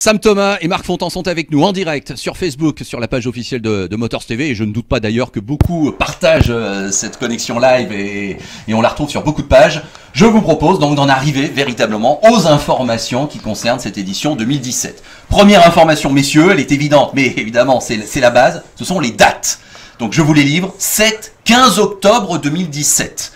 Sam Thomas et Marc Fontan sont avec nous en direct sur Facebook, sur la page officielle de Motors TV. Et je ne doute pas d'ailleurs que beaucoup partagent cette connexion live et on la retrouve sur beaucoup de pages. Je vous propose donc d'en arriver véritablement aux informations qui concernent cette édition 2017. Première information, messieurs, elle est évidente, mais évidemment c'est la base, ce sont les dates. Donc je vous les livre, 7-15 octobre 2017.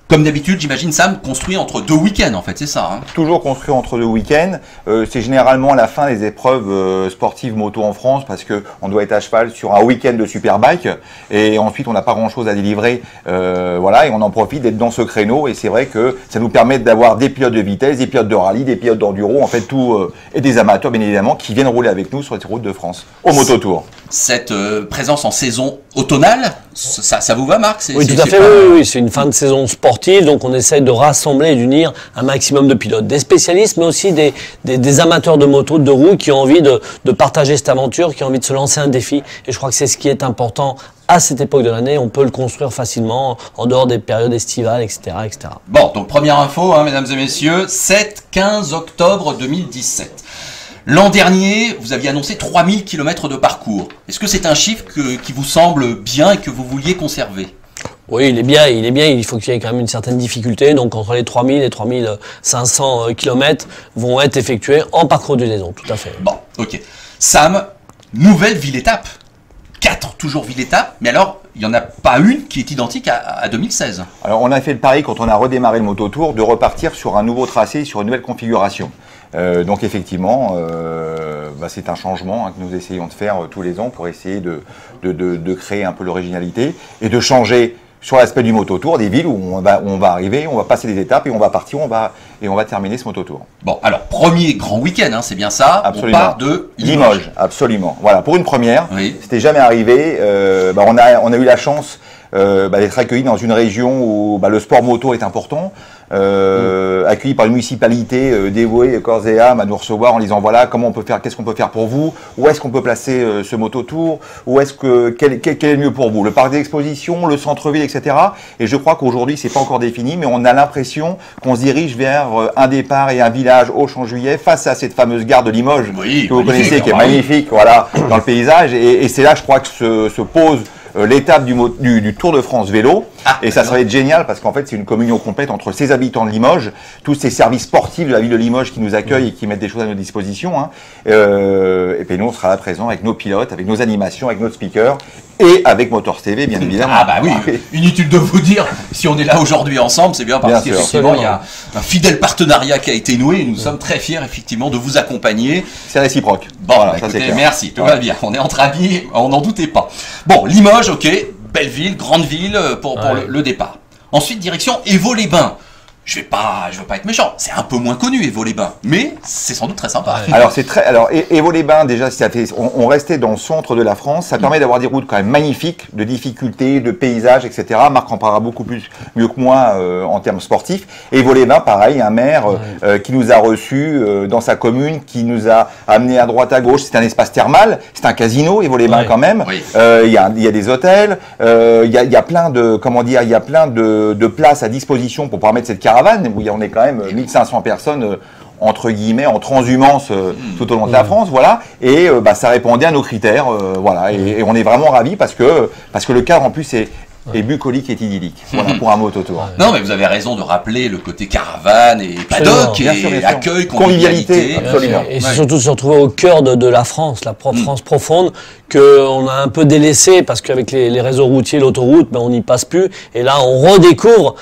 Comme d'habitude, j'imagine, Sam, construit entre deux week-ends, en fait, c'est ça, hein? Toujours construit entre deux week-ends. C'est généralement la fin des épreuves sportives moto en France parce qu'on doit être à cheval sur un week-end de Superbike et ensuite on n'a pas grand-chose à délivrer. Voilà, et on en profite d'être dans ce créneau et c'est vrai que ça nous permet d'avoir des pilotes de vitesse, des pilotes de rallye, des pilotes d'enduro, en fait tout, et des amateurs, bien évidemment, qui viennent rouler avec nous sur les routes de France, au Mototour. Cette présence en saison automnale, ça vous va, Marc? Oui, tout à fait, oui, c'est une fin de saison sportive, donc on essaie de rassembler et d'unir un maximum de pilotes, des spécialistes, mais aussi des amateurs de moto, de roues, qui ont envie de partager cette aventure, qui ont envie de se lancer un défi, et je crois que c'est ce qui est important à cette époque de l'année. On peut le construire facilement en dehors des périodes estivales, etc., etc. Bon, donc première info, hein, mesdames et messieurs, 7-15 octobre 2017. L'an dernier, vous aviez annoncé 3000 km de parcours. Est-ce que c'est un chiffre qui vous semble bien et que vous vouliez conserver? Oui, il est bien, il faut qu'il y ait quand même une certaine difficulté. Donc entre les 3000 et 3500 km vont être effectués en parcours de liaison, tout à fait. Bon, ok. Sam, nouvelle ville-étape. 4 toujours ville-étape, mais alors il n'y en a pas une qui est identique à 2016. Alors on a fait le pari quand on a redémarré le Mototour de repartir sur un nouveau tracé, sur une nouvelle configuration. Donc effectivement, c'est un changement que nous essayons de faire tous les ans pour essayer de créer un peu l'originalité et de changer sur l'aspect du Mototour, des villes où on va arriver, on va passer des étapes et on va partir, on va terminer ce Mototour. Bon, alors premier grand week-end, hein, c'est bien ça. Absolument. On part de Limoges. Absolument. Voilà, pour une première, oui. C'était jamais arrivé. On a eu la chance d'être accueillis dans une région où le sport moto est important. Accueilli par une municipalité dévouée corps et âme à nous recevoir en disant voilà comment on peut faire, qu'est-ce qu'on peut faire pour vous, où est-ce qu'on peut placer ce Mototour, où est-ce quel est le mieux pour vous, le parc d'exposition, le centre-ville, etc. Et je crois qu'aujourd'hui c'est pas encore défini, mais on a l'impression qu'on se dirige vers un départ et un village au Champ-Juillet face à cette fameuse gare de Limoges, oui, que vous connaissez, qui est magnifique, voilà, dans le paysage. Et c'est là, je crois, que se pose l'étape du Tour de France vélo. Et ça va être génial parce qu'en fait c'est une communion complète entre ces habitants de Limoges, tous ces services sportifs de la ville de Limoges qui nous accueillent et qui mettent des choses à notre disposition, hein. Et puis nous on sera là présents avec nos pilotes, avec nos animations, avec notre speaker et avec Motors TV bien évidemment. Ah bah oui, inutile de vous dire, si on est là aujourd'hui ensemble, c'est bien parce qu'effectivement il y a un fidèle partenariat qui a été noué et nous sommes très fiers effectivement de vous accompagner. C'est réciproque. Bon, voilà, bah, écoutez, merci, tout va bien, on est entre amis, on n'en doutait pas. Bon, Limoges, ok. Belle ville, grande ville pour le départ. Ensuite, direction Évaux-les-Bains. Je vais pas être méchant. C'est un peu moins connu, Évaux-les-Bains, mais c'est sans doute très sympa. Ouais. Alors Évaux-les-Bains, déjà, on restait dans le centre de la France. Ça permet d'avoir des routes quand même magnifiques, de difficultés, de paysages, etc. Marc en parlera beaucoup mieux que moi en termes sportifs. Évaux-les-Bains, pareil, un maire qui nous a reçus dans sa commune, qui nous a amenés à droite à gauche. C'est un espace thermal, c'est un casino, Évaux-les-Bains quand même. Il y a des hôtels, il y a plein de places à disposition pour pouvoir mettre cette caravane où on est quand même 1500 personnes entre guillemets en transhumance tout au long de la France, voilà, et ça répondait à nos critères, voilà, et on est vraiment ravis parce que le cadre en plus est bucolique et idyllique, voilà, pour un Mototour. Non, mais vous avez raison de rappeler le côté caravane et paddock et accueil, convivialité. Absolument. Et c'est surtout se retrouver au cœur de la France, la France profonde, qu'on a un peu délaissé parce qu'avec les réseaux routiers, l'autoroute, on n'y passe plus. Et là, on redécouvre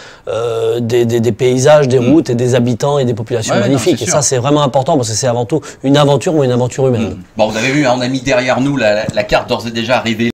des paysages, des routes et des habitants et des populations magnifiques. Et ça, c'est vraiment important parce que c'est avant tout une aventure ou une aventure humaine. Bon, vous avez vu, hein, on a mis derrière nous la carte d'ores et déjà arrivée.